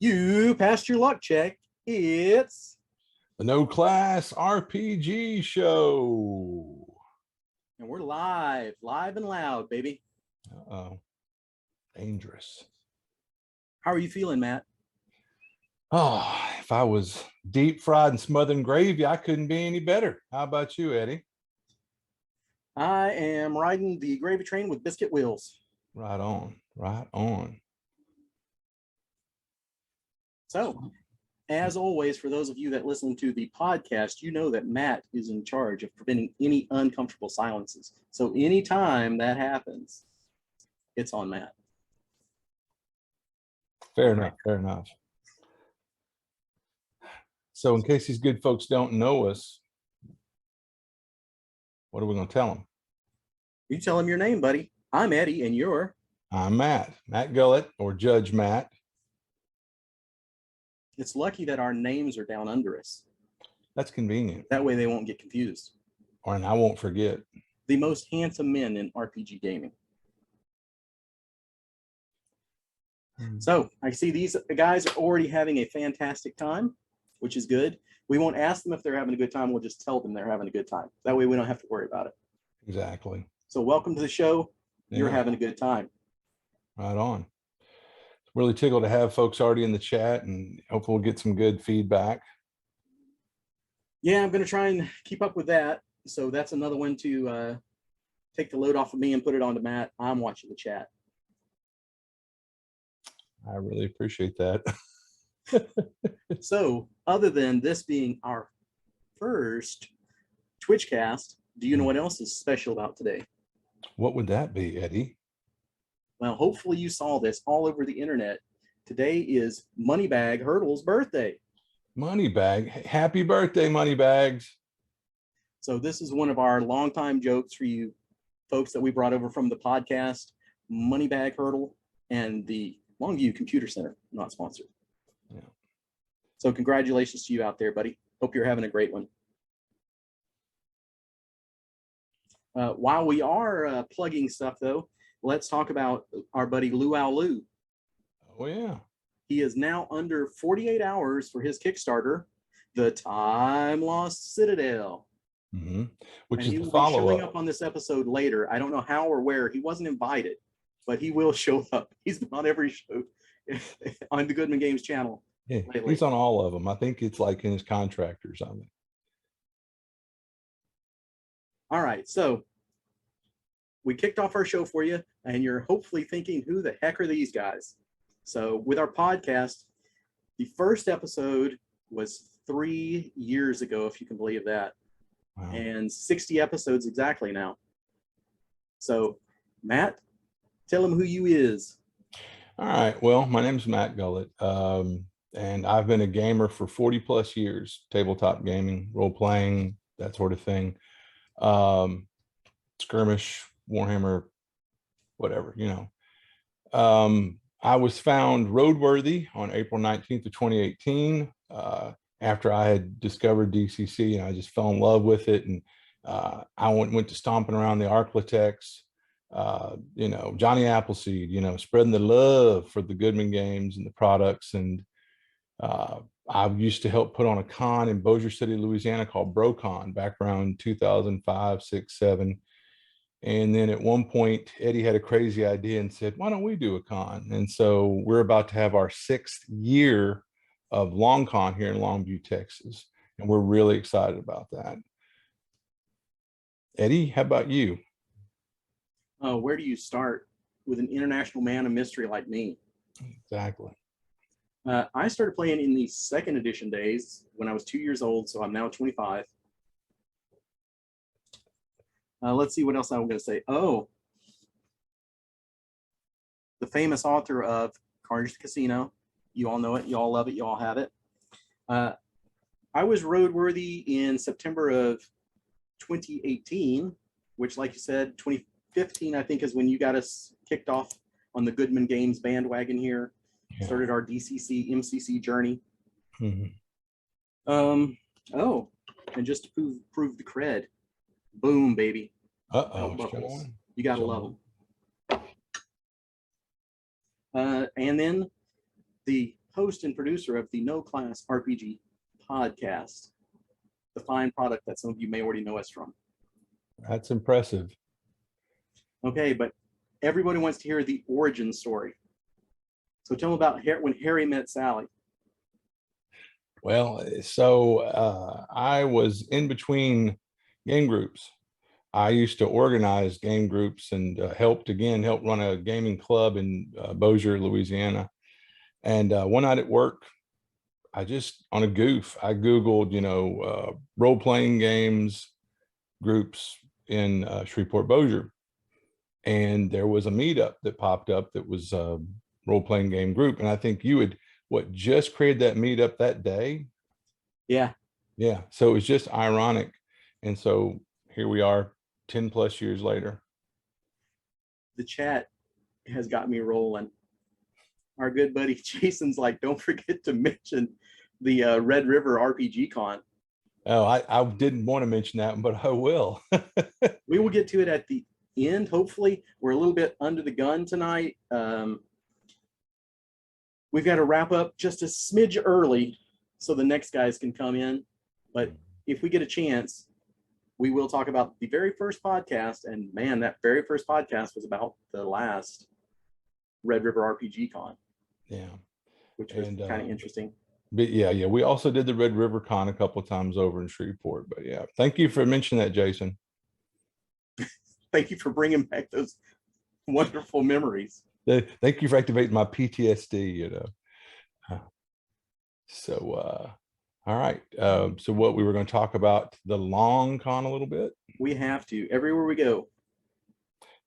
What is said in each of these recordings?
You passed your luck check. It's the No Class RPG Show. and we're live and loud, baby. Uh-oh. Dangerous. How are you feeling, Matt? Oh, if I was deep fried and smothered in gravy, I couldn't be any better. How about you, Eddie? I am riding the gravy train with biscuit wheels. Right on, right on. So, as always, for those of you that listen to the podcast, you know that Matt is in charge of preventing any uncomfortable silences. So anytime that happens, it's on Matt. Fair enough, fair enough. So in case these good folks don't know us, what are we going to tell them? You tell him your name, buddy. I'm Eddie, and you're... I'm Matt Gullett, or Judge Matt. It's lucky that our names are down under us. That's convenient. That way they won't get confused. And I won't forget. The most handsome men in RPG gaming. So I see these guys are already having a fantastic time, which is good. We won't ask them if they're having a good time. We'll just tell them they're having a good time. That way we don't have to worry about it. Exactly. So welcome to the show. You're having a good time. Right on. Really tickled to have folks already in the chat, and hopefully we'll get some good feedback. Yeah, I'm going to try and keep up with that. So that's another one to take the load off of me and put it onto Matt. I'm watching the chat. I really appreciate that. So other than this being our first Twitch cast, do you know what else is special about today? What would that be, Eddie? Well, hopefully you saw this all over the internet. Today is Moneybag Hurdle's birthday. Moneybag. Happy birthday, Moneybags. So this is one of our longtime jokes for you folks that we brought over from the podcast, Moneybag Hurdle and the Longview Computer Center, not sponsored. Yeah. So congratulations to you out there, buddy. Hope you're having a great one. While we are plugging stuff, though, let's talk about our buddy Luau Lou. Oh, yeah. He is now under 48 hours for his Kickstarter, The Time Lost Citadel. Mm-hmm. Which and is he the will be showing follow-up. up on this episode later. I don't know how or where. He wasn't invited, but he will show up. He's been on every show on the Goodman Games channel. Yeah, lately. he's on all of them. I think it's like in his contract or something. All right, so we kicked off our show for you, and you're hopefully thinking, who the heck are these guys? So with our podcast, the first episode was 3 years ago, if you can believe that. Wow. And 60 episodes exactly now. So Matt, tell them who you is. All right, well, my name's Matt Gullett, and I've been a gamer for 40 plus years, tabletop gaming, role-playing, that sort of thing. Skirmish, Warhammer, whatever, you know. I was found roadworthy on April 19th of 2018 after I had discovered DCC, and I just fell in love with it. And I went to stomping around the Arklatex, you know, Johnny Appleseed, you know, spreading the love for the Goodman games and the products. And I used to help put on a con in Bossier City, Louisiana called BroCon back around 2005, 6, 7. And then at one point, Eddie had a crazy idea and said, why don't we do a con? And so we're about to have our 6th year of Long Con here in Longview, Texas. And we're really excited about that. Eddie, how about you? Where do you start with an international man of mystery like me? Exactly. I started playing in the 2nd edition days when I was 2 years old, so I'm now 25. Let's see what else I'm going to say. Oh, the famous author of Carnage the Casino. You all know it. You all love it. You all have it. I was roadworthy in September of 2018, which, like you said, 2015, I think, is when you got us kicked off on the Goodman Games bandwagon here. Yeah. Started our DCC, MCC journey. Mm-hmm. Oh, and just to prove the cred. Boom, baby. Uh-oh. You gotta love them. And then the host and producer of the No Class RPG podcast, the fine product that some of you may already know us from. That's impressive. Okay, but everybody wants to hear the origin story. So tell them about when Harry met Sally. Well, so I was in between game groups. I used to organize game groups and help run a gaming club in Bossier, Louisiana. And one night at work, I just, on a goof, I Googled, role-playing games groups in Shreveport, Bossier. And there was a meetup that popped up that was a role-playing game group. And I think you had, just created that meetup that day? Yeah. Yeah. So it was just ironic. And so here we are 10 plus years later. The chat has got me rolling. Our good buddy Jason's like, don't forget to mention the Red River RPG Con. Oh, I didn't want to mention that, but I will. We will get to it at the end. Hopefully, we're a little bit under the gun tonight. We've got to wrap up just a smidge early so the next guys can come in. But if we get a chance, we will talk about the very first podcast. And man, that very first podcast was about the last Red River RPG Con. Yeah. Which was kind of interesting. But yeah. We also did the Red River Con a couple of times over in Shreveport. But yeah, thank you for mentioning that, Jason. Thank you for bringing back those wonderful memories. Thank you for activating my PTSD, So, all right. So what we were going to talk about the long con a little bit. We have to, everywhere we go.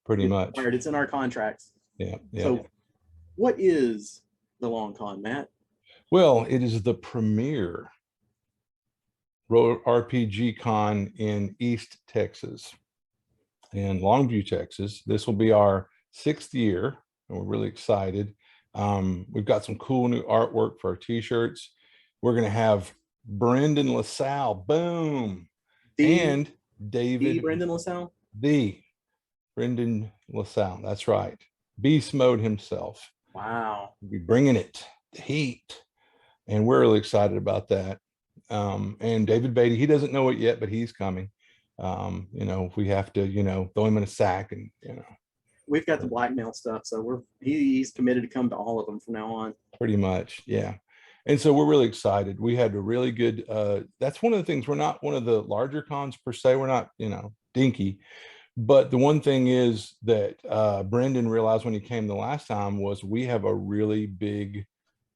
Pretty much. It's in our contracts. Yeah. So what is the long con, Matt? Well, it is the premier RPG con in East Texas and Longview, Texas. This will be our 6th year, and we're really excited. We've got some cool new artwork for our t-shirts. We're going to have Brendan LaSalle, boom, and David. Brendan LaSalle? Brendan LaSalle, that's right. Beast mode himself. Wow. We'll be bringing it, the heat. And we're really excited about that. And David Beatty, he doesn't know it yet, but he's coming. We have to, throw him in a sack and, We've got the blackmail stuff, so he's committed to come to all of them from now on. Pretty much, yeah. And so we're really excited. We had a really good, that's one of the things, we're not one of the larger cons per se. We're not, dinky. But the one thing is that Brendan realized when he came the last time was we have a really big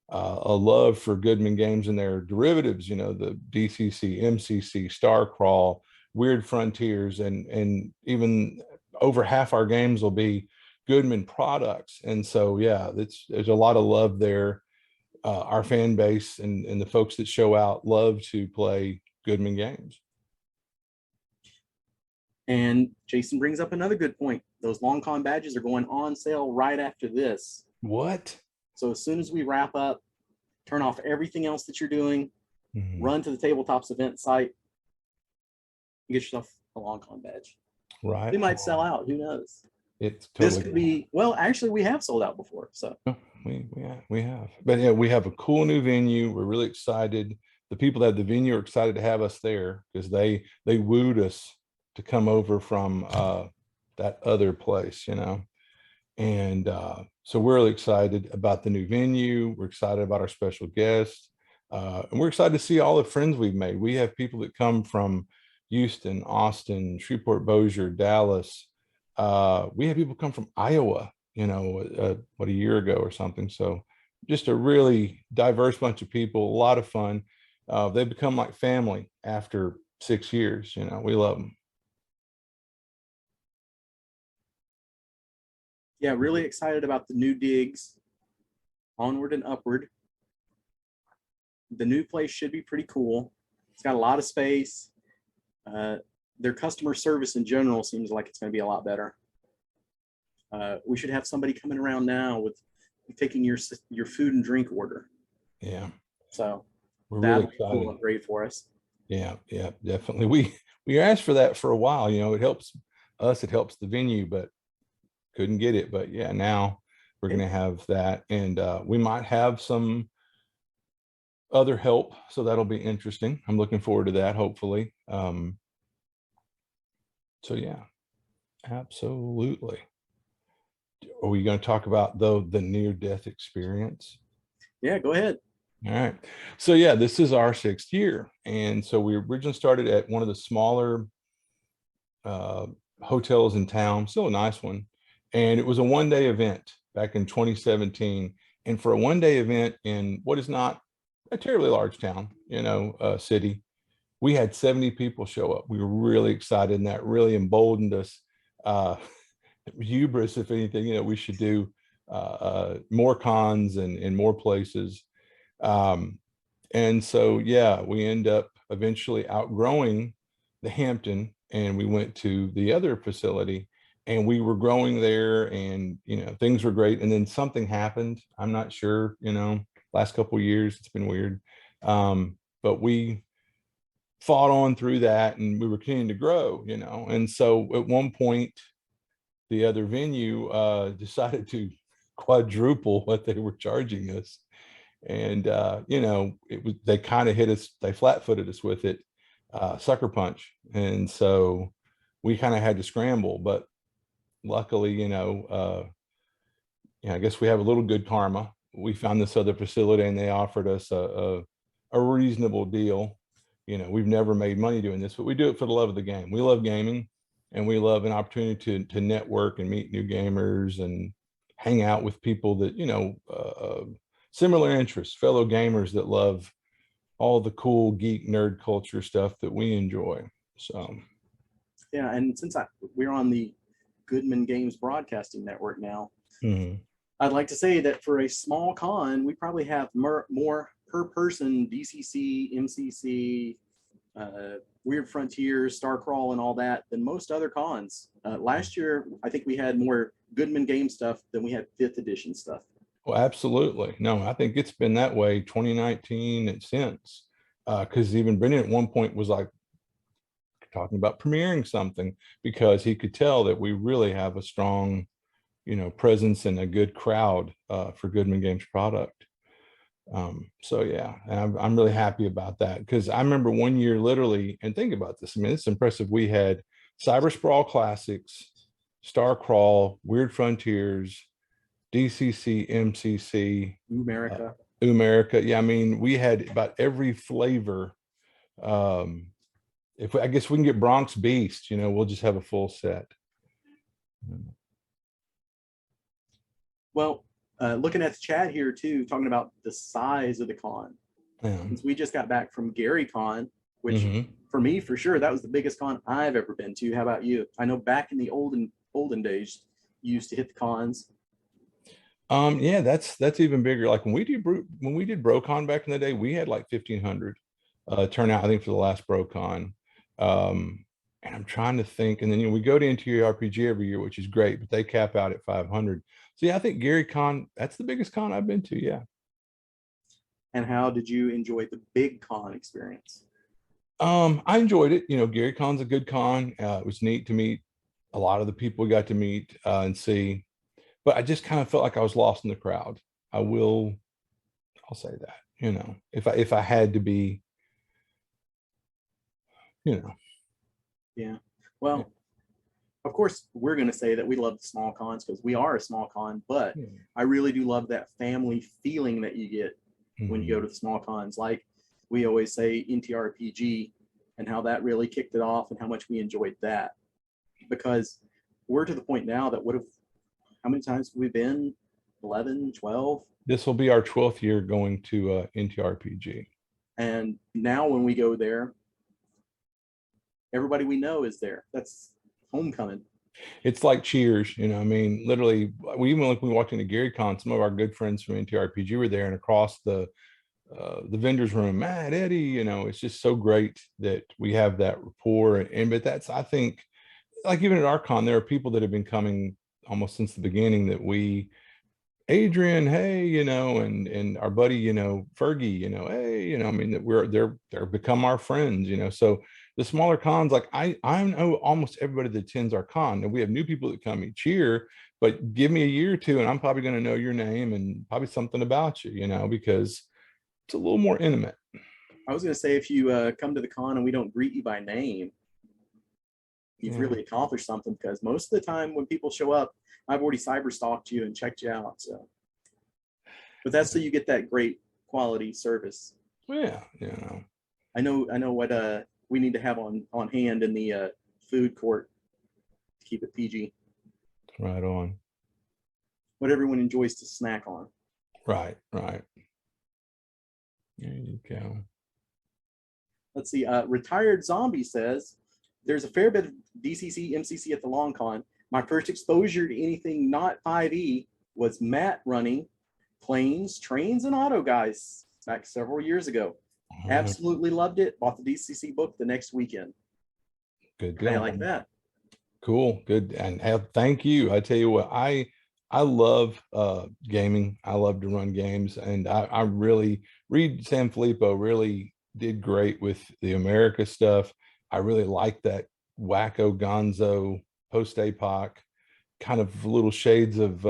a love for Goodman games and their derivatives, the DCC, MCC, Starcrawl, Weird Frontiers, and even over half our games will be Goodman products. And so, yeah, there's a lot of love there. Our fan base and the folks that show out love to play Goodman games. And Jason brings up another good point. Those long con badges are going on sale right after this. What? So as soon as we wrap up, turn off everything else that you're doing, run to the Tabletops event site, and get yourself a long con badge. Right. They might sell out. Who knows? It's totally, this could be, well, actually we have sold out before. So we have. But yeah, we have a cool new venue. We're really excited. The people that have the venue are excited to have us there because they wooed us to come over from that other place, And so we're really excited about the new venue. We're excited about our special guests. And we're excited to see all the friends we've made. We have people that come from Houston, Austin, Shreveport, Bossier, Dallas. We have people come from Iowa, a year ago or something. So just a really diverse bunch of people, a lot of fun. They've become like family after 6 years. We love them. Yeah, really excited about the new digs, onward and upward. The new place should be pretty cool. It's got a lot of space. Their customer service in general seems like it's going to be a lot better. We should have somebody coming around now with taking your food and drink order. Yeah. So we're that'll really be a cool upgrade for us. Yeah, definitely. We asked for that for a while. It helps us, it helps the venue, but couldn't get it. But yeah, now we're going to have that, and we might have some other help. So that'll be interesting. I'm looking forward to that, hopefully. So yeah, absolutely. Are we going to talk about though the near-death experience? Yeah, go ahead. All right. So yeah, this is our 6th year. And so we originally started at one of the smaller uh, hotels in town, still a nice one. And it was a one-day event back in 2017. And for a one-day event in what is not a terribly large town, city, we had 70 people show up. We were really excited, and that really emboldened us. Hubris, if anything, we should do more cons and more places. And so, yeah, we end up eventually outgrowing the Hampton, and we went to the other facility, and we were growing there, and things were great. And then something happened. I'm not sure. Last couple of years it's been weird, but we fought on through that, and we were continuing to grow. And so at one point, the other venue decided to quadruple what they were charging us. And it was, they kind of hit us, they flat-footed us with it, sucker punch. And so we kind of had to scramble, but luckily, I guess we have a little good karma. We found this other facility, and they offered us a reasonable deal. We've never made money doing this, but we do it for the love of the game. We love gaming, and we love an opportunity to network and meet new gamers and hang out with people that, similar interests, fellow gamers that love all the cool geek nerd culture stuff that we enjoy. So Yeah, and since we're on the Goodman Games Broadcasting Network now, I'd like to say that for a small con, we probably have more per person DCC, MCC, Weird Frontiers, Starcrawl, and all that than most other cons. Last year, I think we had more Goodman Game stuff than we had 5th edition stuff. Well, absolutely. No, I think it's been that way 2019 and since, because even Brendan at one point was like talking about premiering something, because he could tell that we really have a strong, presence and a good crowd for Goodman Games product. So yeah, and I'm really happy about that, because I remember one year literally, and think about this, I mean, it's impressive. We had Cyber Sprawl Classics, Starcrawl, Weird Frontiers, DCC, MCC, America. Yeah, I mean, we had about every flavor. I guess we can get Bronx Beast, we'll just have a full set. Well, looking at the chat here too, talking about the size of the con. Since we just got back from Gary Con, which for me, for sure, that was the biggest con I've ever been to. How about you? I know back in the olden days, you used to hit the cons. Yeah, that's even bigger. Like when we did BroCon back in the day, we had like 1,500 turnout, I think, for the last BroCon. And I'm trying to think, and then we go to Interior RPG every year, which is great, but they cap out at 500. So yeah, I think Gary Con, that's the biggest con I've been to. Yeah. And how did you enjoy the big con experience? I enjoyed it. Gary Con's a good con. It was neat to meet a lot of the people we got to meet and see. But I just kind of felt like I was lost in the crowd. I'll say that, if I had to be, Yeah. Well, yeah. Of course, we're going to say that we love the small cons because we are a small con, but I really do love that family feeling that you get when you go to the small cons. Like we always say, NTRPG, and how that really kicked it off and how much we enjoyed that. Because we're to the point now that how many times have we been? 11, 12? This will be our 12th year going to NTRPG. And now when we go there, everybody we know is there. That's homecoming. It's like Cheers, I mean, literally, we walked into Gary Con, some of our good friends from NTRPG were there, and across the vendor's room, Matt, Eddie, it's just so great that we have that rapport. But that's, I think, like even at our con, there are people that have been coming almost since the beginning that Adrian, hey, and our buddy, Fergie, hey, I mean, that they're become our friends, so the smaller cons, like I know almost everybody that attends our con, and we have new people that come each year, but give me a year or two and I'm probably going to know your name and probably something about you, because it's a little more intimate. I was going to say, if you come to the con and we don't greet you by name, you've really accomplished something, because most of the time when people show up, I've already cyber stalked you and checked you out. So, but that's so you get that great quality service. Yeah, I know what we need to have on hand in the food court to keep it PG. Right on. What everyone enjoys to snack on. Right. There you go. Let's see. Retired Zombie says, there's a fair bit of DCC, MCC at the Long Con. My first exposure to anything not 5e was Matt running Planes, Trains, and Auto Guys back several years ago. Absolutely loved it. Bought the DCC book the next weekend. Good deal. I like that. Cool. Good. And thank you. I tell you what, I love gaming. I love to run games, and I really, Reed Sanfilippo really did great with the America stuff. I really like that wacko gonzo post-apoc kind of little shades of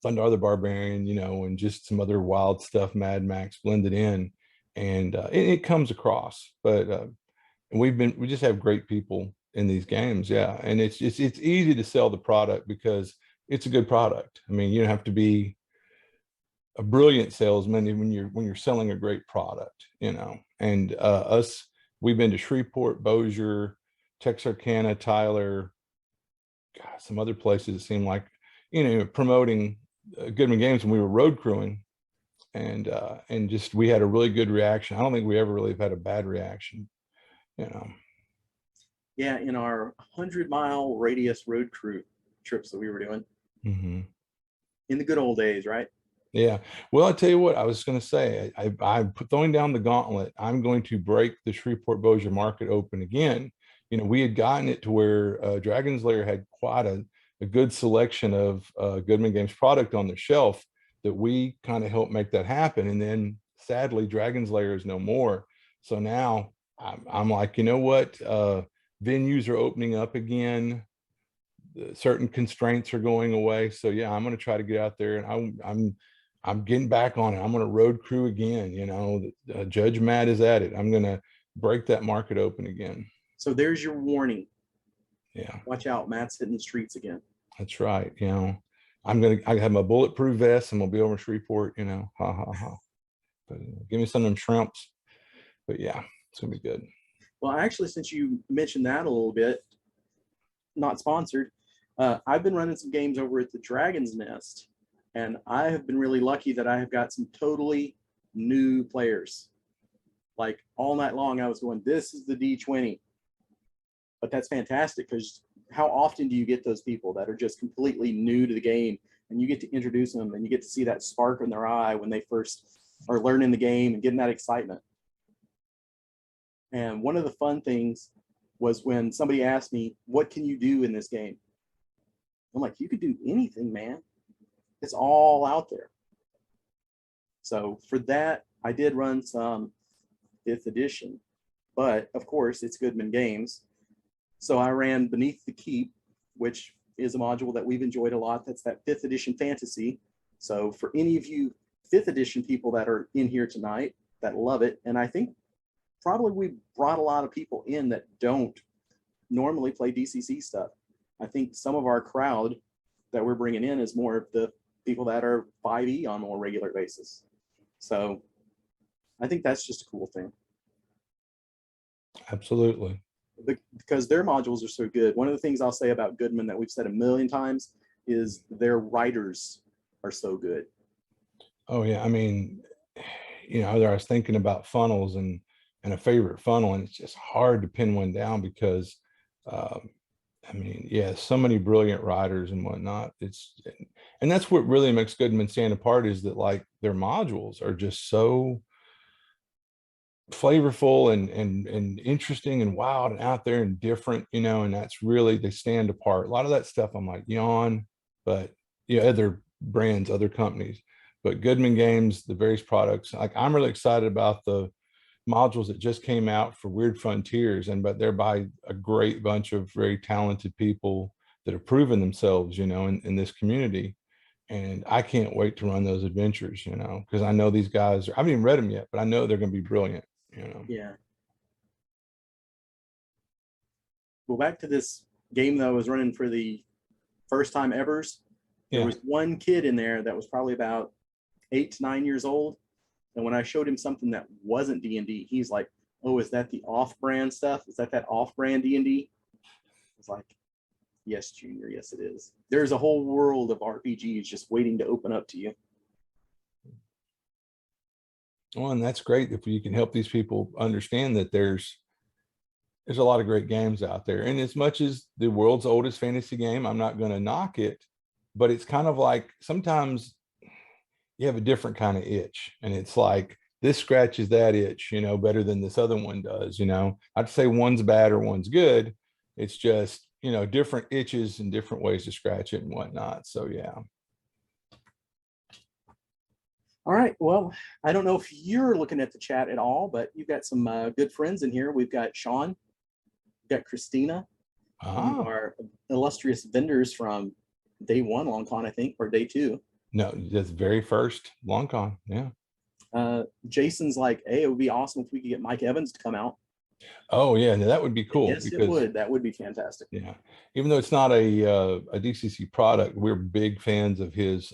Thunder the Barbarian, and just some other wild stuff, Mad Max blended in, and it comes across. But we just have great people in these games, yeah, and it's easy to sell the product because it's a good product. I mean, you don't have to be a brilliant salesman when you're selling a great product, And we've been to Shreveport, Bossier, Texarkana, Tyler, God, some other places. It seemed like, promoting Goodman Games when we were road crewing, and just we had a really good reaction. I don't think we ever really have had a bad reaction, Yeah, in our 100-mile radius road crew trips that we were doing in the good old days, right? Yeah. Well, I tell you what, I was going to say, I'm throwing down the gauntlet. I'm going to break the Shreveport Bossier market open again. We had gotten it to where Dragon's Lair had quite a good selection of Goodman Games product on the shelf that we kind of helped make that happen. And then sadly, Dragon's Lair is no more. So now I'm like, you know what? Venues are opening up again. Certain constraints are going away. So yeah, I'm going to try to get out there, and I'm getting back on it. I'm going to road crew again. Judge Matt is at it. I'm going to break that market open again. So there's your warning. Yeah. Watch out. Matt's hitting the streets again. That's right. I have my bulletproof vest. I'm going to be over in Shreveport, ha ha ha. But give me some of them shrimps. But yeah, it's going to be good. Well, actually, since you mentioned that a little bit, not sponsored, I've been running some games over at the Dragon's Nest, and I have been really lucky that I have got some totally new players. Like all night long, I was going, this is the D20. But that's fantastic, because how often do you get those people that are just completely new to the game, and you get to introduce them and you get to see that spark in their eye when they first are learning the game and getting that excitement. And one of the fun things was when somebody asked me, what can you do in this game? I'm like, you could do anything, man. It's all out there. So for that, I did run some 5th edition, but of course it's Goodman Games. So I ran Beneath the Keep, which is a module that we've enjoyed a lot. That's that 5th edition fantasy. So for any of you 5th edition people that are in here tonight that love it, and I think probably we brought a lot of people in that don't normally play DCC stuff. I think some of our crowd that we're bringing in is more of the people that are 5e on a more regular basis. So I think that's just a cool thing. Absolutely. Because their modules are so good. One of the things I'll say about Goodman that we've said a million times is their writers are so good. Oh yeah. I mean, I was thinking about funnels and a favorite funnel, and it's just hard to pin one down because so many brilliant writers and whatnot. And that's what really makes Goodman stand apart, is that like their modules are just so flavorful and interesting and wild and out there and different, and that's really, they stand apart. A lot of that stuff I'm like, yawn, but other brands, other companies, but Goodman Games, the various products, like I'm really excited about the modules that just came out for Weird Frontiers, but they're by a great bunch of very talented people that have proven themselves, in this community. And I can't wait to run those adventures, you know, because I know these guys, I haven't even read them yet, but I know they're going to be brilliant, you know. Yeah. Well, back to this game that I was running for the first time evers. There Yeah. was one kid in there that was probably about 8 to 9 years old. And when I showed him something that wasn't D&D, he's like, "Oh, is that the off-brand stuff? Is that off-brand D&D?" I was like, "Yes, Junior, yes, it is." There's a whole world of RPGs just waiting to open up to you. Well, and that's great if you can help these people understand that there's a lot of great games out there. And as much as the world's oldest fantasy game, I'm not going to knock it, but it's kind of like sometimes you have a different kind of itch, and it's like this scratches that itch, you know, better than this other one does, you know. I'd say one's bad or one's good. It's just, you know, different itches and different ways to scratch it and whatnot. So yeah. All right. Well, I don't know if you're looking at the chat at all, but you've got some good friends in here. We've got Sean, we've got Christina, one of our illustrious vendors from day one Long Con, I think, or day two. No, that's very first Long Con. Yeah. Jason's like, "Hey, it would be awesome if we could get Mike Evans to come out." Oh yeah, no, that would be cool. Yes, it would. That would be fantastic. Yeah, even though it's not a DCC product, we're big fans of his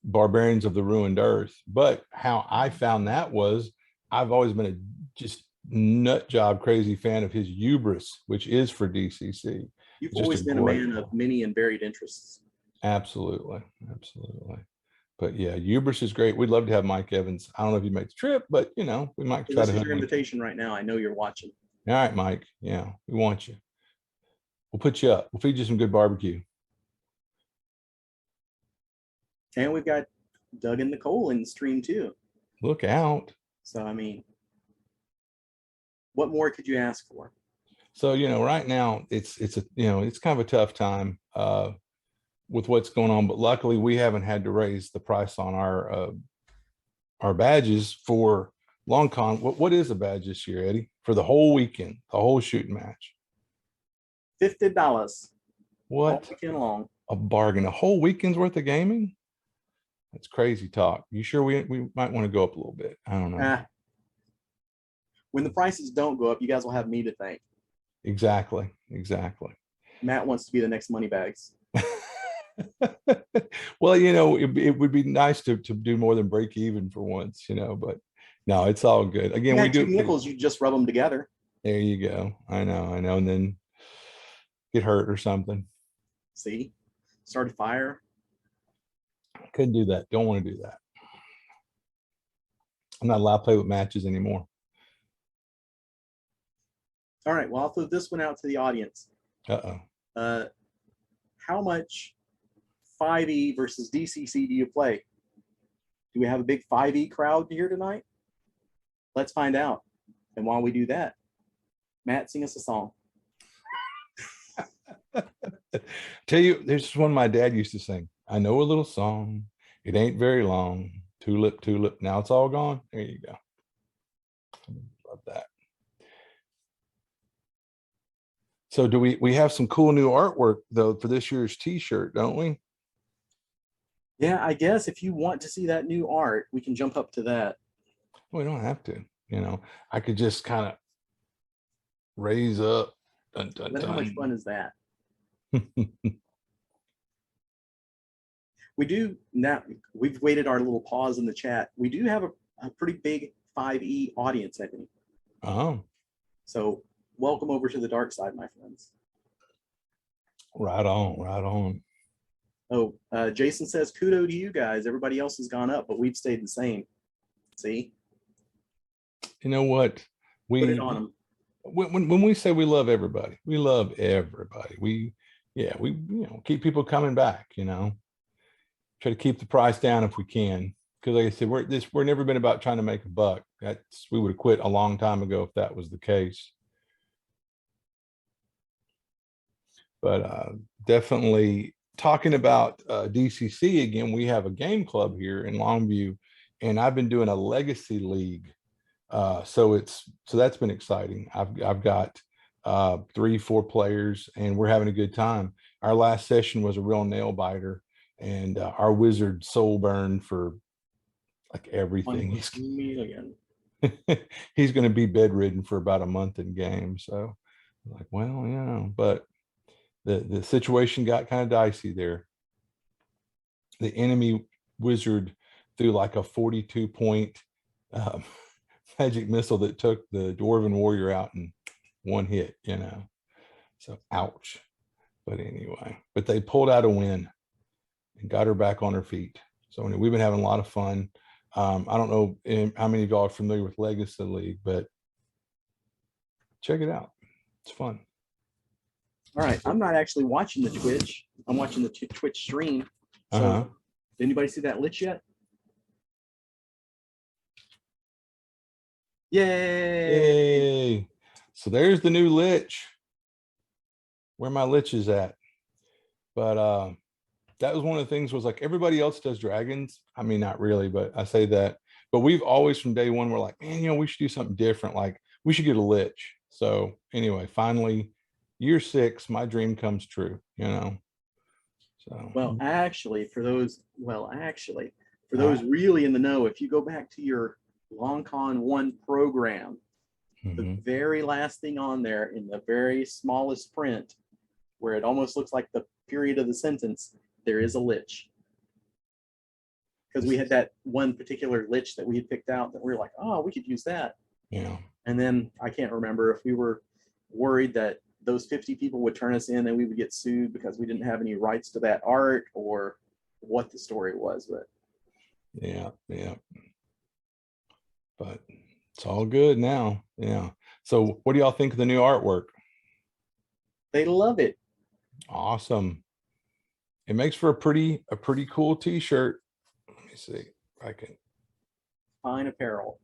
Barbarians of the Ruined Earth. But how I found that was I've always been a just nut job crazy fan of his Hubris, which is for DCC. You've Just always been a man of many and varied interests. Absolutely, absolutely. But yeah, Hubris is great. We'd love to have Mike Evans. I don't know if you make the trip, but you know, we might try to. This is your invitation right now. I know you're watching. All right, Mike. Yeah, we want you. We'll put you up. We'll feed you some good barbecue. And we've got Doug and Nicole in the stream too. Look out. So, I mean, what more could you ask for? So, you know, right now it's a, you know, it's kind of a tough time with what's going on, but luckily we haven't had to raise the price on our badges for Long Con. What is a badge this year, Eddie? For the whole weekend, the whole shooting match? $50. What? All weekend long. A bargain. A whole weekend's worth of gaming? That's crazy talk. You sure we might want to go up a little bit? I don't know. When the prices don't go up, you guys will have me to thank. Exactly. Exactly. Matt wants to be the next Moneybags. Well, you know, it would be nice to do more than break even for once, you know, but no, it's all good. Again, we do nickels, you just rub them together. There you go. I know, and then get hurt or something. See, start a fire. Couldn't do that. Don't want to do that. I'm not allowed to play with matches anymore. All right. Well, I'll throw this one out to the audience. Uh-oh. How much 5e versus DCC do you play? Do we have a big 5e crowd here tonight? Let's find out. And while we do that, Matt, sing us a song. Tell you, there's one my dad used to sing. I know a little song. It ain't very long. Tulip, tulip. Now it's all gone. There you go. Love that. So do we have some cool new artwork though for this year's t-shirt, don't we? Yeah, I guess if you want to see that new art, we can jump up to that. We don't have to, you know. I could just kind of raise up. Dun, dun, dun. How much fun is that? We do now. We've waited our little pause in the chat. We do have a pretty big 5e audience, I think. Oh. So welcome over to the dark side, my friends. Right on, right on. Oh, Jason says, kudo to you guys. Everybody else has gone up, but we've stayed the same. See? You know what? Put it on them. When we say we love everybody, we love everybody. We you know, keep people coming back, you know. Try to keep the price down if we can. Because like I said, we're never been about trying to make a buck. We would have quit a long time ago if that was the case. But definitely talking about DCC again, we have a game club here in Longview, and I've been doing a legacy league. So that's been exciting. I've got 3-4 players, and we're having a good time. our last session was a real nail biter, and our wizard soul burned for like everything. 1,000,000. He's going to be bedridden for about a month in game. So like, well, but the situation got kind of dicey there. The enemy wizard threw like a 42-point magic missile that took the dwarven warrior out in one hit, so ouch. But anyway, but they pulled out a win and got her back on her feet. So we've been having a lot of fun. I don't know how many of y'all are familiar with Legacy League, but check it out. It's fun. All right. I'm not actually watching the Twitch. I'm watching the Twitch stream. So did anybody see that lich yet? Yay! So there's the new lich. Where my lich is at. But that was one of the things, was like everybody else does dragons. I mean, not really, but I say that. But we've always from day one, we're like, man, we should do something different. Like we should get a lich. So anyway, finally, year 6, my dream comes true, So Well, actually, for those really in the know, if you go back to your Long Con 1 program, the very last thing on there in the very smallest print, where it almost looks like the period of the sentence, there is a lich. Because we had that one particular lich that we had picked out that we were like, oh, we could use that. Yeah. And then I can't remember if we were worried that those 50 people would turn us in and we would get sued because we didn't have any rights to that art, or what the story was. But yeah. But it's all good now. Yeah. So what do y'all think of the new artwork? They love it. Awesome. It makes for a pretty cool t-shirt. Let me see if I can. Fine apparel.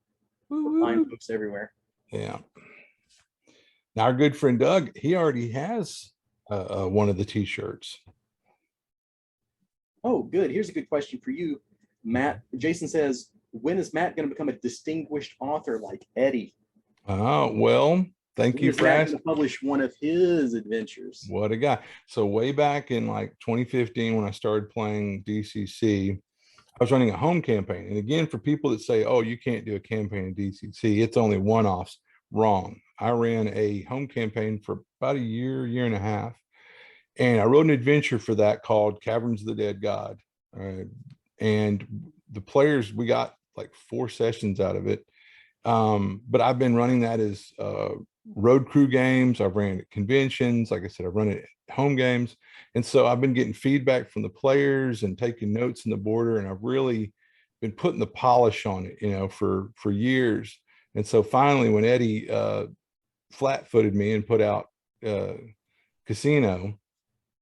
Fine folks everywhere. Yeah. Now our good friend Doug, he already has one of the t-shirts. Oh, good. Here's a good question for you, Matt. Jason says, when is Matt going to become a distinguished author like Eddie? Well, thank you for asking. To publish one of his adventures. What a guy. So way back in like 2015, when I started playing DCC, I was running a home campaign. And again, for people that say, oh, you can't do a campaign in DCC, it's only one-offs. Wrong. I ran a home campaign for about a year and a half. And I wrote an adventure for that called Caverns of the Dead God. And the players, we got like 4 sessions out of it. But I've been running that as road crew games. I've ran at conventions. Like I said, I've run it at home games. And so I've been getting feedback from the players and taking notes in the border. And I've really been putting the polish on it, for years. And so finally, when Eddie flat-footed me and put out Casino,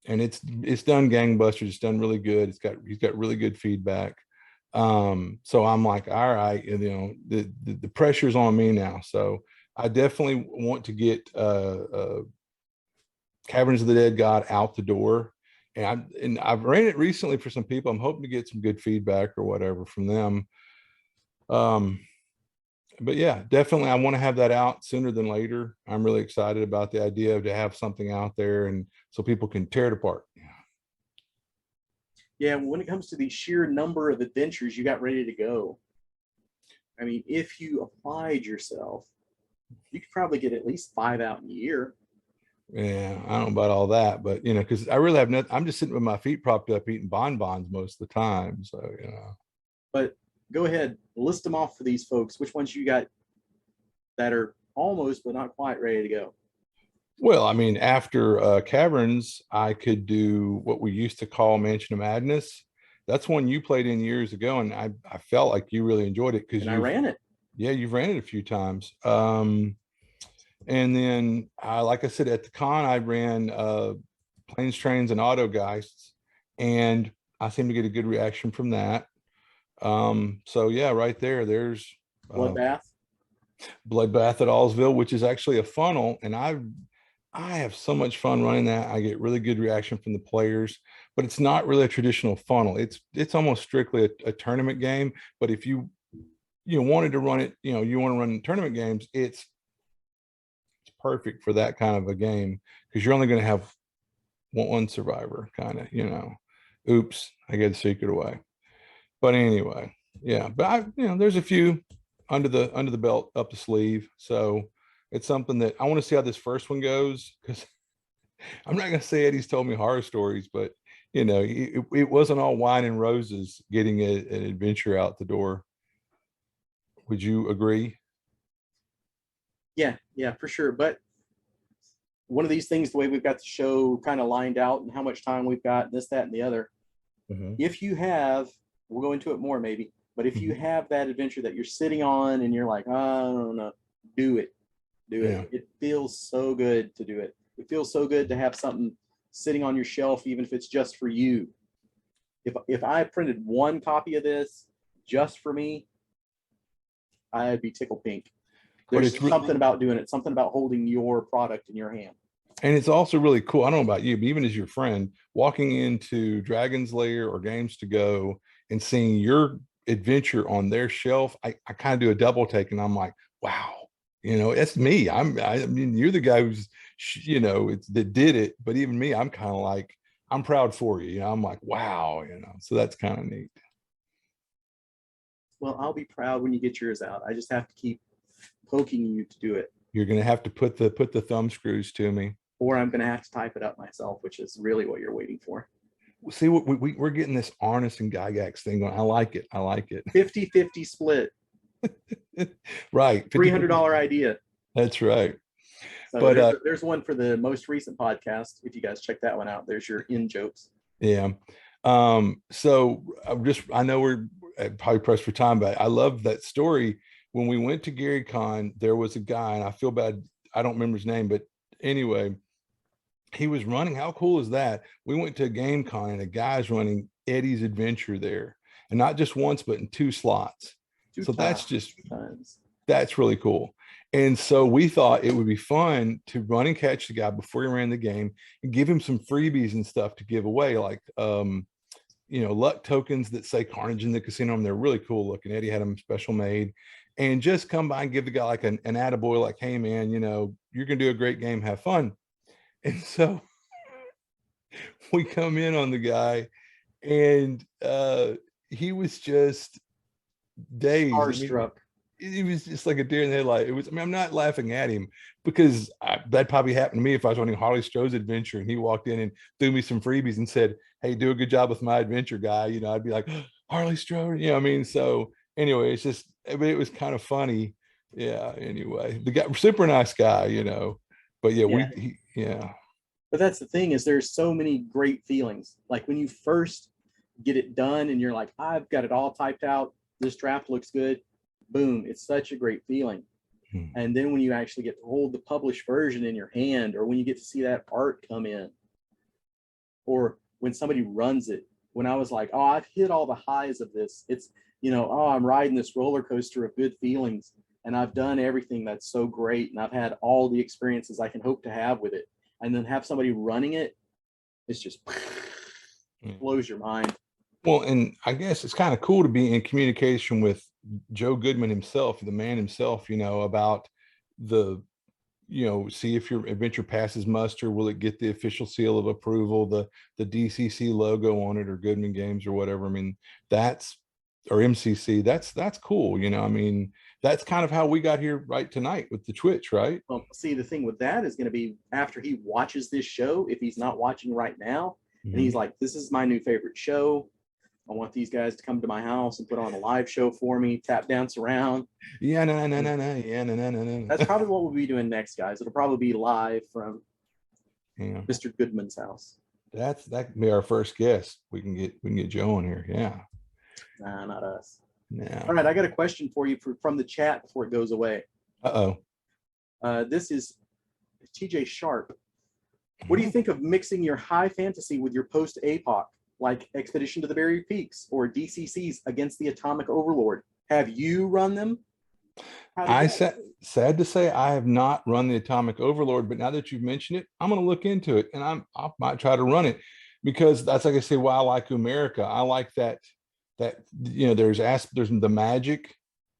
and it's done gangbusters, it's done really good. He's got really good feedback. So I'm like, all right, the pressure's on me now. So I definitely want to get Caverns of the Dead God out the door. And I've ran it recently for some people. I'm hoping to get some good feedback or whatever from them. But yeah, definitely I want to have that out sooner than later. I'm really excited about the idea of to have something out there, and so people can tear it apart. Yeah, when it comes to the sheer number of adventures you got ready to go, I mean, if you applied yourself, you could probably get at least 5 out in a year. Yeah, I don't know about all that, but because I really have nothing. I'm just sitting with my feet propped up eating bonbons most of the time. So But go ahead, list them off for these folks. Which ones you got that are almost but not quite ready to go? Well, I mean, after Caverns, I could do what we used to call Mansion of Madness. That's one you played in years ago, and I felt like you really enjoyed it because I ran it. Yeah, you've ran it a few times. And then, like I said, at the con, I ran Planes, Trains, and Autogeists, and I seem to get a good reaction from that. So yeah, right there's Bloodbath at Allsville, which is actually a funnel, and I have so much fun running that. I get really good reaction from the players, but it's not really a traditional funnel. It's almost strictly a tournament game. But if you wanted to run it, you want to run tournament games, it's perfect for that kind of a game, because you're only going to have want one survivor, kind of, oops, I gave the secret away. But anyway, yeah, but there's a few under the belt, up the sleeve. So it's something that I want to see how this first one goes, because I'm not going to say Eddie's told me horror stories, but it wasn't all wine and roses getting an adventure out the door. Would you agree? Yeah, for sure. But one of these things, the way we've got the show kind of lined out and how much time we've got, this, that, and the other, if you have, we'll go into it more maybe, but if you have that adventure that you're sitting on and you're like, oh, I don't know, do it. It feels so good to do it. It feels so good to have something sitting on your shelf, even if it's just for you. If I printed one copy of this just for me, I'd be tickled pink. There's something about doing it, something about holding your product in your hand. And it's also really cool. I don't know about you, but even as your friend, walking into Dragon's Lair or Games to Go and seeing your adventure on their shelf, I kind of do a double take, and I'm like, wow, it's me. I mean, you're the guy who's, that did it. But even me, I'm kind of like, I'm proud for you. I'm like, wow, so that's kind of neat. Well, I'll be proud when you get yours out. I just have to keep poking you to do it. You're going to have to put the thumb screws to me. Or I'm going to have to type it up myself, which is really what you're waiting for. See, we're getting this Arnis and Gygax thing going. I like it. 50-50 split. Right. $300 idea. That's right. So but there's one for the most recent podcast. If you guys check that one out, there's your in jokes. Yeah. So I know we're probably pressed for time, but I love that story. When we went to Gary Con, there was a guy, and I feel bad, I don't remember his name, but anyway, he was running. How cool is that? We went to a game con and a guy's running Eddie's Adventure there, and not just once, but in 2 slots. That's really cool. And so we thought it would be fun to run and catch the guy before he ran the game and give him some freebies and stuff to give away, like luck tokens that say Carnage in the casino, and they're really cool looking. Eddie had them special made, and just come by and give the guy like an attaboy, like, hey man, you're gonna do a great game, have fun. And so we come in on the guy, and he was just dazed. Starstruck. He was just like a deer in the headlight. I'm not laughing at him, because that probably happened to me if I was running Harley Stroh's adventure and he walked in and threw me some freebies and said, hey, do a good job with my adventure, guy. I'd be like, Harley Stroh, so anyway, it was kind of funny. Yeah. Anyway, the guy, super nice guy, but yeah. But that's the thing, is there's so many great feelings. Like when you first get it done and you're like, I've got it all typed out, this draft looks good, boom, it's such a great feeling. And then when you actually get to hold the published version in your hand, or when you get to see that art come in, or when somebody runs it, when I was like, oh, I've hit all the highs of this, it's, oh, I'm riding this roller coaster of good feelings, and I've done everything that's so great, and I've had all the experiences I can hope to have with it, and then have somebody running it, it's just blows your mind. Well, and I guess it's kind of cool to be in communication with Joe Goodman himself, the man himself, about see if your adventure passes muster. Will it get the official seal of approval, the DCC logo on it, or Goodman Games or whatever? I mean, or MCC, that's cool. That's kind of how we got here right tonight with the Twitch, right? Well, see, the thing with that is going to be after he watches this show, if he's not watching right now, and he's like, this is my new favorite show, I want these guys to come to my house and put on a live show for me, tap dance around. Yeah, no. That's probably what we'll be doing next, guys. It'll probably be live from Mr. Goodman's house. That can be our first guest. We can get Joe on here. Yeah. Nah, not us. Yeah. All right, I got a question for you from the chat before it goes away. This is TJ Sharp. What do you think of mixing your high fantasy with your post-APOC, like Expedition to the Buried Peaks or DCCs against the Atomic Overlord? Have you run them? Sad to say, I have not run the Atomic Overlord, but now that you've mentioned it, I'm going to look into it, and I might try to run it, because that's, like I say, why I like America. I like that there's the magic,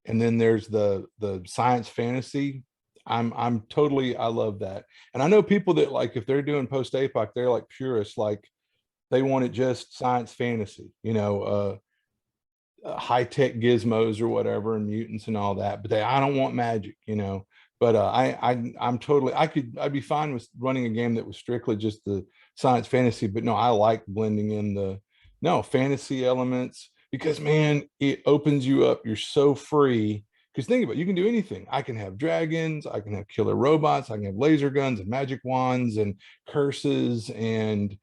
and then there's the science fantasy. I'm totally, I love that. And I know people that, like, if they're doing post APOC, they're like purists, like they want it just science fantasy, high-tech gizmos or whatever and mutants and all that, but I don't want magic, but I'm totally, I'd be fine with running a game that was strictly just the science fantasy, but no, I like blending in the fantasy elements, because man, it opens you up. You're so free, because think about it, you can do anything. I can have dragons, I can have killer robots, I can have laser guns and magic wands and curses and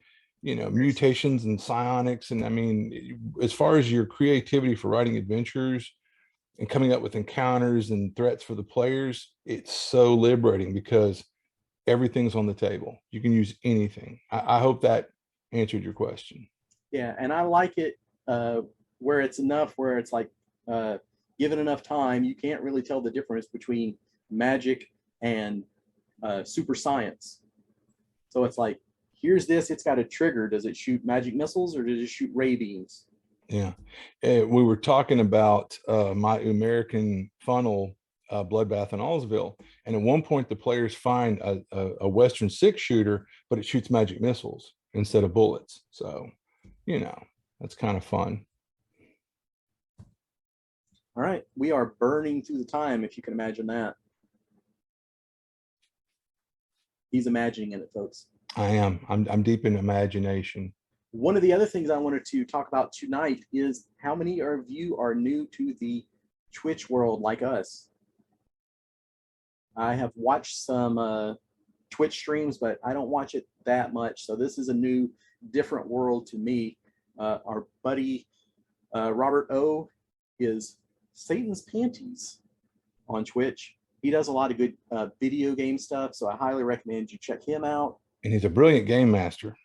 mutations and psionics. And I mean, as far as your creativity for writing adventures and coming up with encounters and threats for the players, it's so liberating because everything's on the table. You can use anything. I hope that answered your question. Yeah, and I like it where it's enough, where it's like given enough time, you can't really tell the difference between magic and super science. So it's like, here's this, it's got a trigger. Does it shoot magic missiles or does it shoot ray beams? Yeah. We were talking about my American funnel, Bloodbath in Allsville. And at one point, the players find a Western six-shooter, but it shoots magic missiles instead of bullets. So, that's kind of fun. All right. We are burning through the time, if you can imagine that. He's imagining it, folks. I am. I'm deep in imagination. One of the other things I wanted to talk about tonight is how many of you are new to the Twitch world like us. I have watched some Twitch streams, but I don't watch it that much. So this is a new, different world to me. Our buddy Robert O is Satan's Panties on Twitch. He does a lot of good video game stuff, so I highly recommend you check him out. And he's a brilliant game master.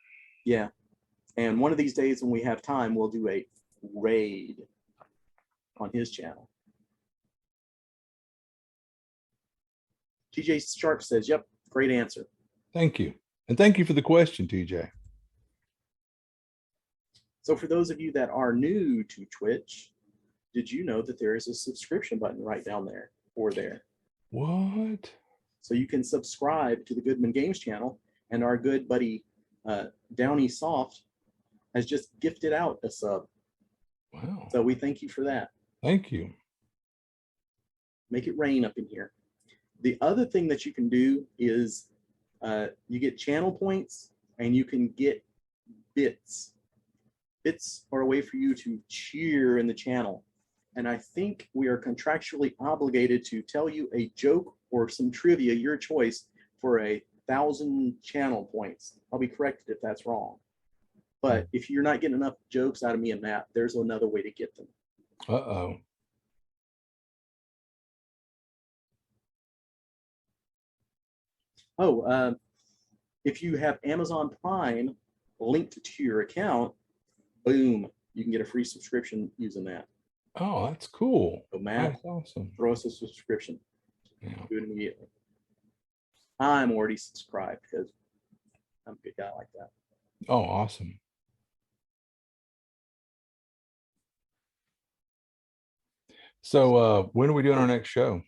Yeah. And one of these days when we have time, we'll do a raid on his channel. TJ Sharp says, yep, great answer. Thank you. And thank you for the question, TJ. So for those of you that are new to Twitch, did you know that there is a subscription button right down there or there? What? So you can subscribe to the Goodman Games channel, and our good buddy Downey Soft has just gifted out a sub. Wow. So we thank you for that. Thank you. Make it rain up in here. The other thing that you can do is you get channel points and you can get bits. Bits are a way for you to cheer in the channel. And I think we are contractually obligated to tell you a joke or some trivia, your choice, for 1,000 channel points. I'll be corrected if that's wrong. But if you're not getting enough jokes out of me and Matt, there's another way to get them. Uh-oh. Oh, if you have Amazon Prime linked to your account, boom, you can get a free subscription using that. Oh, that's cool. So Matt, that's awesome. Throw us a subscription. Yeah. Do it immediately. I'm already subscribed because I'm a good guy like that. Oh, awesome. So when are we doing our next show?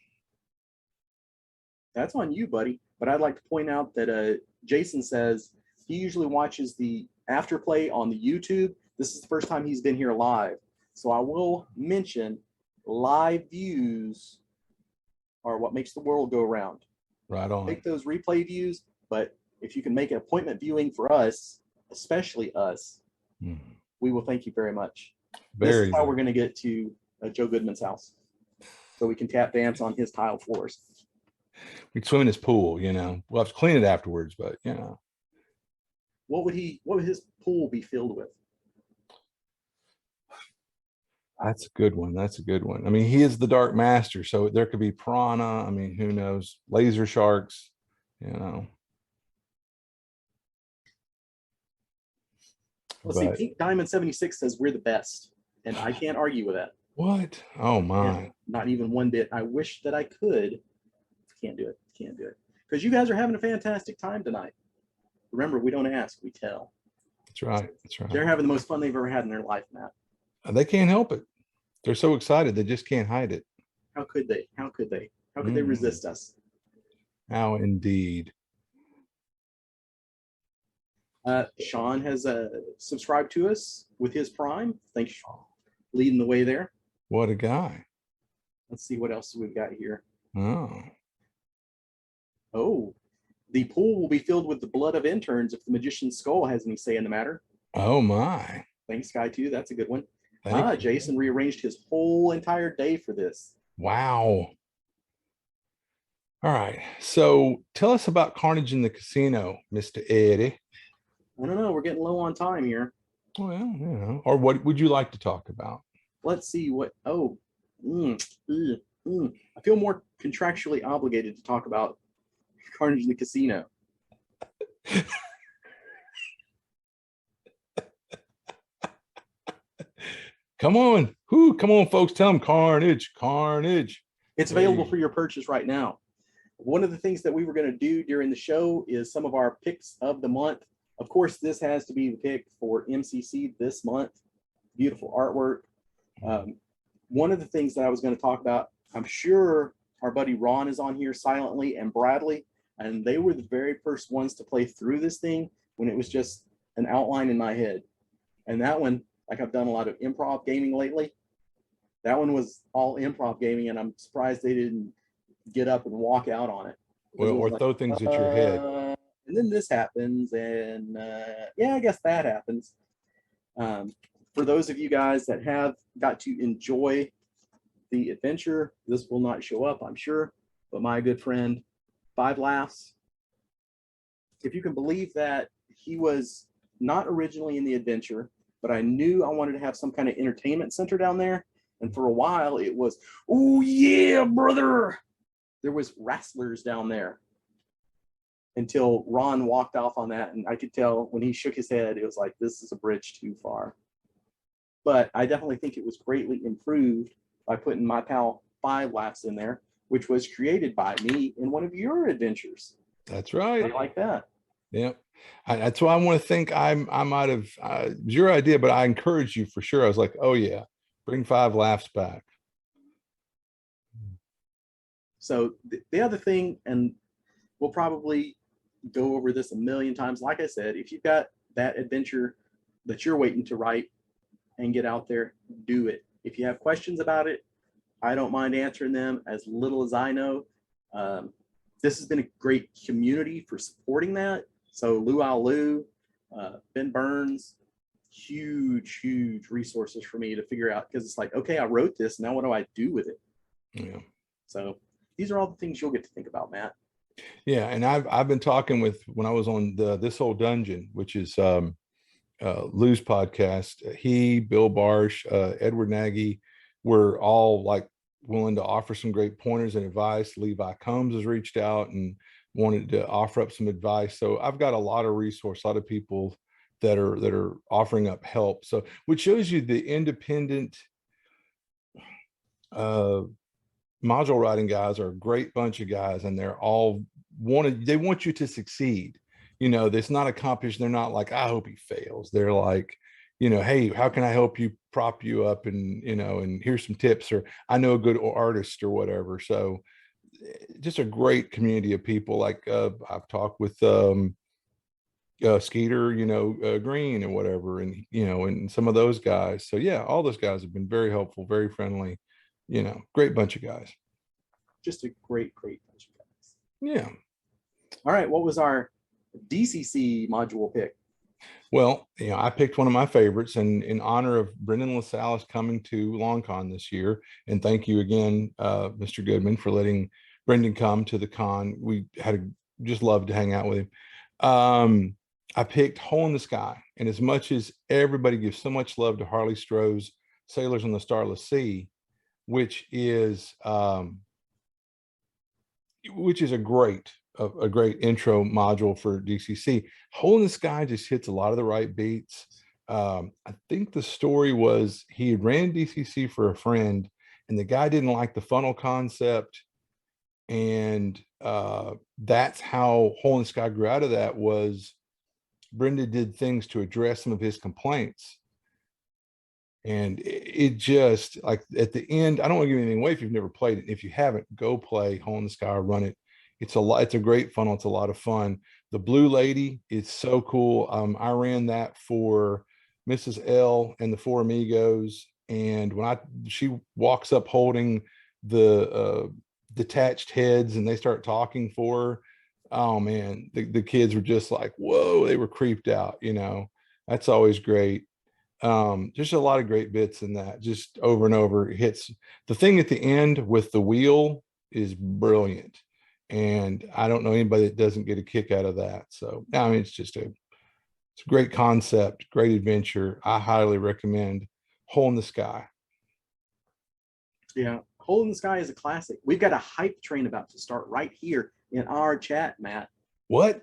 That's on you, buddy. But I'd like to point out that Jason says he usually watches the afterplay on the YouTube. This is the first time he's been here live. So I will mention live views are what makes the world go round. Right on. Take those replay views, but if you can make an appointment viewing for us, especially us, we will thank you very much. This is how we're going to get to Joe Goodman's house, so we can tap dance on his tile floors. We'd swim in his pool, We'll have to clean it afterwards, but What would his pool be filled with? That's a good one. That's a good one. I mean, he is the dark master, so there could be piranha. I mean, who knows? Laser sharks, Well, see, Pink Diamond 76 says we're the best, and I can't argue with that. What? Oh my! Yeah, not even one bit. I wish that I could. Can't do it. Can't do it. Because you guys are having a fantastic time tonight. Remember, we don't ask, we tell. That's right. That's right. They're having the most fun they've ever had in their life, Matt. They can't help it. They're so excited. They just can't hide it. How could they? How could they? How could they resist us? How indeed. Sean has subscribed to us with his Prime. Thanks for leading the way there. What a guy. Let's see what else we've got here. Oh. Oh, the pool will be filled with the blood of interns if the magician's skull has any say in the matter. Oh my. Thanks, Guy, too. That's a good one. Thank you. Jason rearranged his whole entire day for this. Wow. All right. So tell us about Carnage in the Casino, Mr. Eddie. I don't know. We're getting low on time here. Well, you know, or what would you like to talk about? Let's see what. Oh, I feel more contractually obligated to talk about Carnage in the Casino. Come on. Whoo, come on, folks. Tell them Carnage, Carnage. It's available for your purchase right now. One of the things that we were going to do during the show is some of our picks of the month. Of course, this has to be the pick for MCC this month. Beautiful artwork. One of the things that I was going to talk about, I'm sure our buddy Ron is on here silently, and Bradley, and they were the very first ones to play through this thing when it was just an outline in my head. And that one, like I've done a lot of improv gaming lately, that one was all improv gaming, and I'm surprised they didn't get up and walk out on it. Well, or throw things at your head. And then this happens, and yeah, I guess that happens. For those of you guys that have got to enjoy the adventure, this will not show up, I'm sure, but my good friend, 5 Laughs, if you can believe that he was not originally in the adventure, but I knew I wanted to have some kind of entertainment center down there. And for a while it was, oh yeah, brother. There was wrestlers down there until Ron walked off on that. And I could tell when he shook his head, it was like, this is a bridge too far. But I definitely think it was greatly improved by putting my pal 5 Laughs in there, which was created by me in one of your adventures. That's right. I like that. Yeah. That's why I want to think I might have your idea, but I encouraged you for sure. I was like, oh yeah, bring 5 Laughs back. So the other thing, and we'll probably go over this a million times, like I said, if you've got that adventure that you're waiting to write and get out there, do it. If you have questions about it, I don't mind answering them as little as I know. This has been a great community for supporting that. So Lou, Ben Burns, huge resources for me to figure out, because it's like, okay, I wrote this, now what do I do with it? Yeah. So these are all the things you'll get to think about, Matt. Yeah, and I've been talking with, when I was on This Whole Dungeon, which is Lou's podcast, he, Bill Barsh, Edward Nagy were all like willing to offer some great pointers and advice. Levi Combs has reached out and wanted to offer up some advice. So I've got a lot of resource, a lot of people that are offering up help. So which shows you the independent module writing guys are a great bunch of guys, and they're all they want you to succeed. You know, that's not accomplished. They're not like, I hope he fails. They're like, you know, hey, how can I help you, prop you up, and, you know, and here's some tips, or I know a good artist or whatever. So just a great community of people. Like I've talked with Skeeter, you know, Green and whatever, and, you know, and some of those guys. So yeah, all those guys have been very helpful, very friendly, you know, great bunch of guys. Just a great bunch of guys. Yeah. All right. What was our DCC module pick? Well, you know, I picked one of my favorites, and in honor of Brendan LaSalle coming to LongCon this year. And thank you again, Mr. Goodman, for letting Brendan come to the con. We just loved to hang out with him. I picked Hole in the Sky. And as much as everybody gives so much love to Harley Stroh's Sailors on the Starless Sea, which is a great intro module for DCC. Hole in the Sky just hits a lot of the right beats. I think the story was he had ran DCC for a friend, and the guy didn't like the funnel concept. And that's how Hole in the Sky grew out of that. Was Brenda did things to address some of his complaints. And it just, like, at the end, I don't want to give anything away if you've never played it. If you haven't, go play Hole in the Sky, run it. It's a lot. It's a great funnel. It's a lot of fun. The Blue Lady is so cool. I ran that for Mrs. L and the Four Amigos, and when she walks up holding the detached heads, and they start talking for her. Oh man, the kids were just like, whoa, they were creeped out. That's always great. Just a lot of great bits in that, just over and over. It hits the thing at the end with the wheel is brilliant, and I don't know anybody that doesn't get a kick out of that. So I mean, it's a great concept, great adventure. I highly recommend Hole in the Sky. Yeah, Hole in the Sky is a classic. We've got a hype train about to start right here in our chat, Matt. What?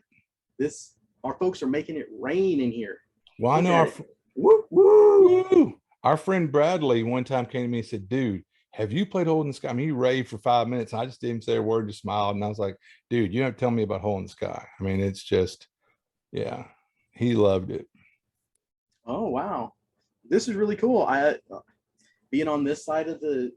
Our folks are making it rain in here. Well, I know Woo, woo. Our friend Bradley one time came to me and said, dude, have you played Hole in the Sky? I mean, he raved for 5 minutes. I just didn't say a word, just smiled. And I was like, dude, you don't tell me about Hole in the Sky. I mean, it's just, yeah, he loved it. Oh, wow. This is really cool. Being on this side of the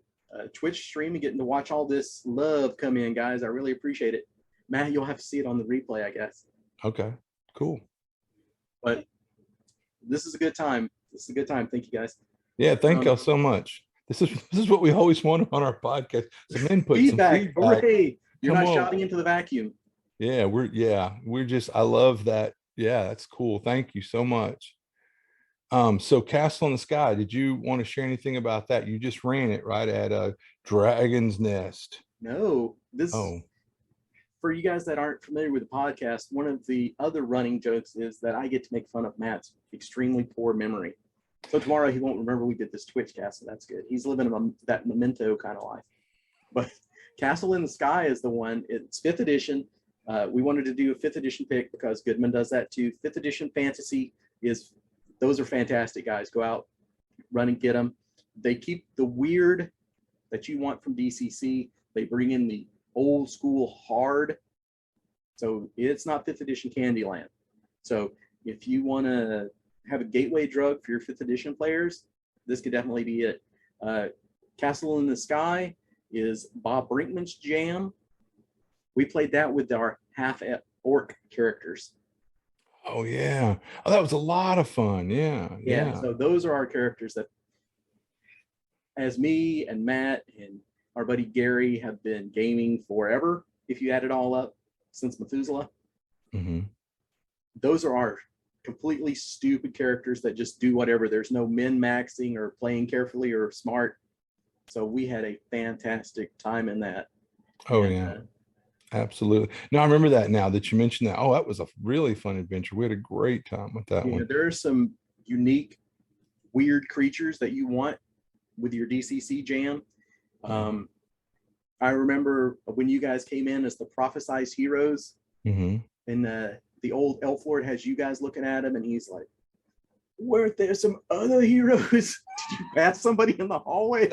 Twitch stream and getting to watch all this love come in, guys. I really appreciate it. Matt, you'll have to see it on the replay, I guess. Okay, cool. But this is a good time. This is a good time. Thank you, guys. Yeah, thank y'all so much. This is what we always want on our podcast. Some input, feedback. Some feedback. Hooray. You're not shouting into the vacuum. Yeah, we're just, I love that. Yeah, that's cool. Thank you so much. So Castle in the Sky, did you want to share anything about that? You just ran it right at a Dragon's Nest. No, for you guys that aren't familiar with the podcast, one of the other running jokes is that I get to make fun of Matt's extremely poor memory. So tomorrow he won't remember we did this Twitch cast, so that's good. He's living that Memento kind of life. But Castle in the Sky is the one. It's 5th edition. We wanted to do a 5th edition pick because Goodman does that too. 5th edition fantasy those are fantastic, guys. Go out, run and get them. They keep the weird that you want from DCC. They bring in the old school hard. So it's not 5th edition Candyland. So if you want to have a gateway drug for your 5th edition players, this could definitely be it. Castle in the Sky is Bob Brinkman's jam. We played that with our half orc characters. Oh yeah. Oh, that was a lot of fun. Yeah. So those are our characters that, as me and Matt and our buddy Gary have been gaming forever, if you add it all up, since Methuselah. Mm-hmm. Those are our completely stupid characters that just do whatever. There's no min-maxing or playing carefully or smart. So we had a fantastic time in that. Oh, yeah. Absolutely. No, I remember that now that you mentioned that. Oh, that was a really fun adventure. We had a great time with that one. There are some unique, weird creatures that you want with your DCC jam. I remember when you guys came in as the prophesized heroes, and the old Elf Lord has you guys looking at him, and he's like, "Weren't there some other heroes? Did you pass somebody in the hallway?"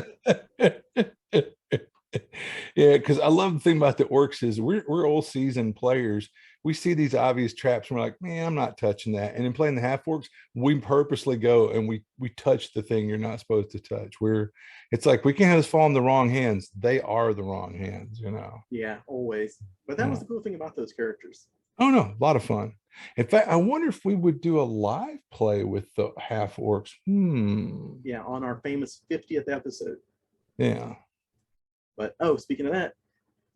Yeah, because I love the thing about the orcs is we're old seasoned players. We see these obvious traps and we're like, man, I'm not touching that. And in playing the half orcs, we purposely go and we touch the thing you're not supposed to touch. It's like we can't have this fall in the wrong hands. They are the wrong hands, Yeah, always. But that was the cool thing about those characters. Oh no, a lot of fun. In fact, I wonder if we would do a live play with the half orcs. Yeah, on our famous 50th episode. Yeah. But speaking of that,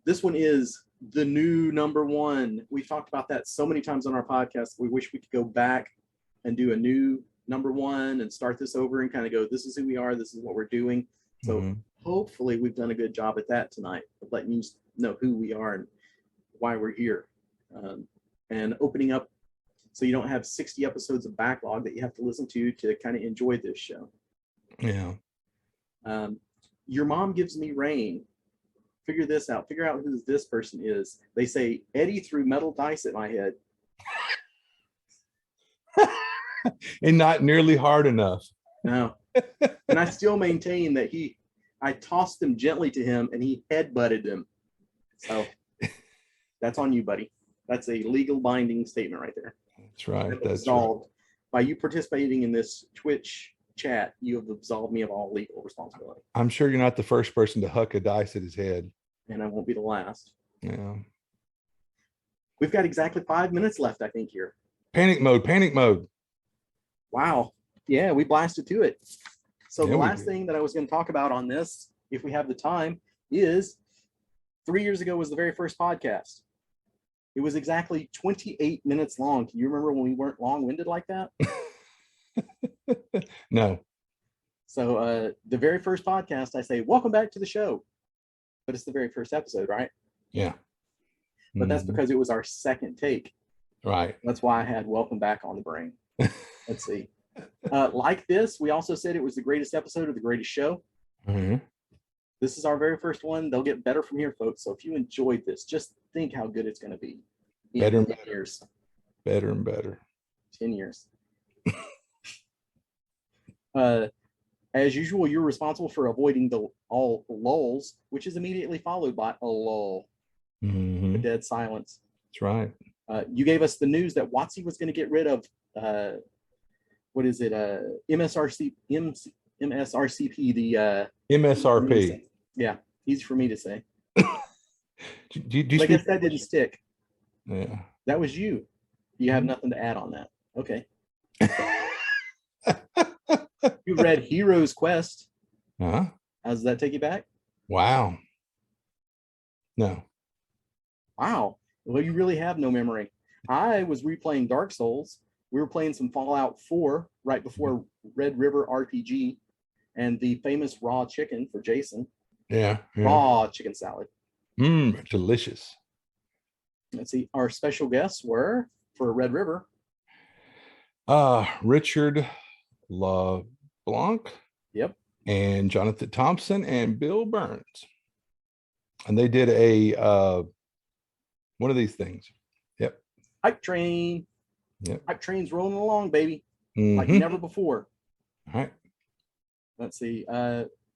this one is the new #1. We've talked about that so many times on our podcast. We wish we could go back and do a new #1 and start this over and kind of go, this is who we are, this is what we're doing. So hopefully we've done a good job at that tonight of letting you know who we are and why we're here. And opening up so you don't have 60 episodes of backlog that you have to listen to kind of enjoy this show. Yeah. Your mom gives me rain. Figure this out. Figure out who this person is. They say Eddie threw metal dice at my head. And not nearly hard enough. No. And I still maintain that I tossed them gently to him and he headbutted them. So that's on you, buddy. That's a legal binding statement right there. That's right. That's absolved. By you participating in this Twitch chat, you have absolved me of all legal responsibility. I'm sure you're not the first person to huck a dice at his head. And I won't be the last. Yeah. We've got exactly 5 minutes left, I think, here. Panic mode, panic mode. Wow. Yeah, we blasted to it. So Yeah, the we last did. thing that I was going to talk about on this, if we have the time, is 3 years ago was the very first podcast. It was exactly 28 minutes long. Can you remember when we weren't long-winded like that? No. So the very first podcast, I say, welcome back to the show. But it's the very first episode, right? Yeah. But that's Mhm. because it was our second take. Right. That's why I had welcome back on the brain. Let's see. Like this, we also said it was the greatest episode of the greatest show. Mhm. This is our very first one. They'll get better from here, folks. So if you enjoyed this, just think how good it's going to be. In Better and 10 better. years. Better and better. 10 years. As usual, you're responsible for avoiding the all lulls, which is immediately followed by a lull, a Mhm. dead silence. That's right. You gave us the news that WotC was going to get rid of, what is it, MSRCP, the MSRP. yeah, easy for me to say. Do you I guess speak? that didn't stick. Yeah. That was you. You have nothing to add on that. Okay. You read Hero's Quest. Huh? How does that take you back? Wow. No. Wow. Well, you really have no memory. I was replaying Dark Souls. We were playing some Fallout 4 right before Red River RPG and the famous raw chicken for Jason. Yeah. Raw chicken salad. Delicious. Let's see. Our special guests were for Red River. Richard LeBlanc. Yep. And Jonathan Thompson and Bill Burns. And they did a one of these things. Yep. Hype train. Yep. Hype train's rolling along, baby. Like Mhm. never before. All right. Let's see.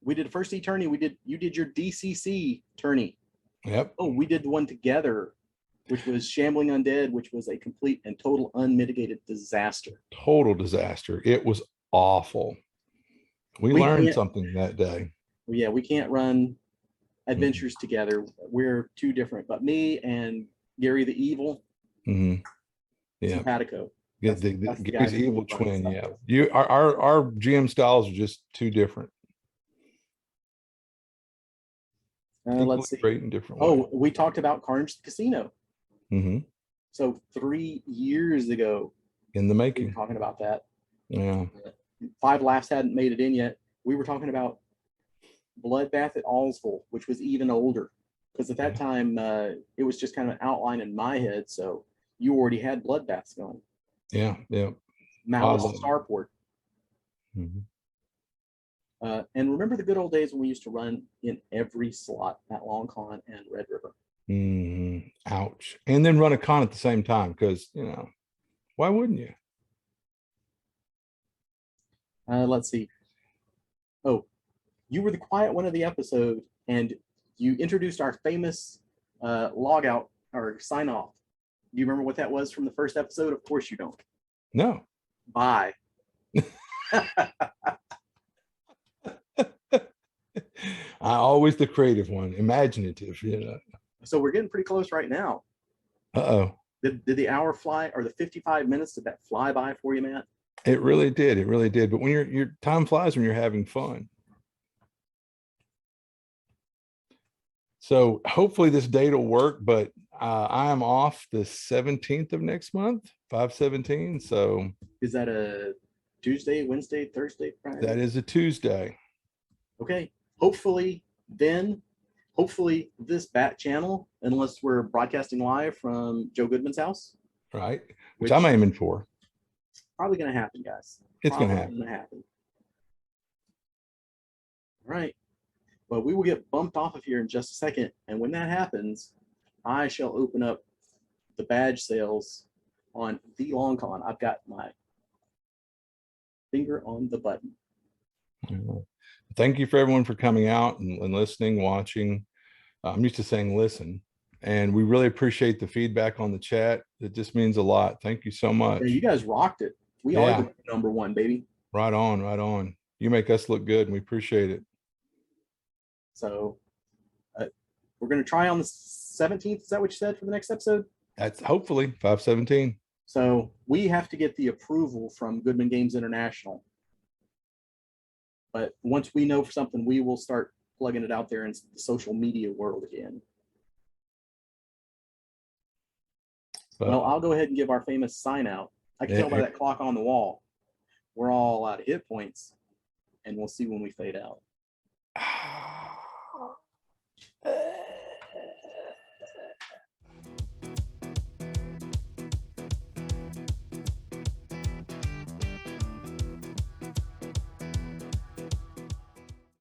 We did a first tourney. You did your DCC tourney. Yep. Oh, we did the one together, which was Shambling Undead, which was a complete and total unmitigated disaster. Total disaster. It was awful. We learned something that day. Yeah, we can't run adventures together. We're too different. But me and Gary the Evil, Yeah, simpatico. Yeah, That's the Gary's guy evil who runs twin. stuff. Yeah, our GM styles are just too different. Let's see. Great in different ways. Oh, we talked about Carnage the Casino. Mm-hmm. So 3 years ago, In the we making. were talking about that. Yeah. 5 Laughs hadn't made it in yet. We were talking about Bloodbath at Allsville, which was even older. Because at that time, it was just kind of an outline in my head. So you already had Bloodbaths going. Yeah. Yeah. Malice Starport. Mm-hmm. And remember the good old days when we used to run in every slot at Long Con and Red River. Ouch. And then run a con at the same time because, why wouldn't you? Let's see. Oh, you were the quiet one of the episode, and you introduced our famous log out or sign off. Do you remember what that was from the first episode? Of course you don't. No. Bye. Always the creative one, imaginative, So we're getting pretty close right now. Uh-oh. Did the hour fly, or the 55 minutes, did that fly by for you, Matt? It really did. It really did. But when your time flies when you're having fun. So hopefully this date will work, but I am off the 17th of next month, 5/17. So is that a Tuesday, Wednesday, Thursday, Friday? That is a Tuesday. Okay. Hopefully this bat channel, unless we're broadcasting live from Joe Goodman's house. Right. Which I'm aiming for. Probably going to happen, guys. It's going to happen. All right. Well, we will get bumped off of here in just a second. And when that happens, I shall open up the badge sales on the Long Con. I've got my finger on the button. Thank you for everyone for coming out and listening, watching. I'm used to saying listen. And we really appreciate the feedback on the chat. It just means a lot. Thank you so much. Yeah, you guys rocked it. We are the number one, baby. Right on, right on. You make us look good, and we appreciate it. So we're going to try on the 17th. Is that what you said for the next episode? That's hopefully 517. So we have to get the approval from Goodman Games International. But once we know something, we will start plugging it out there in the social media world again. But Well, I'll go ahead and give our famous sign out. I can tell by that clock on the wall, we're all out of hit points, and we'll see when we fade out.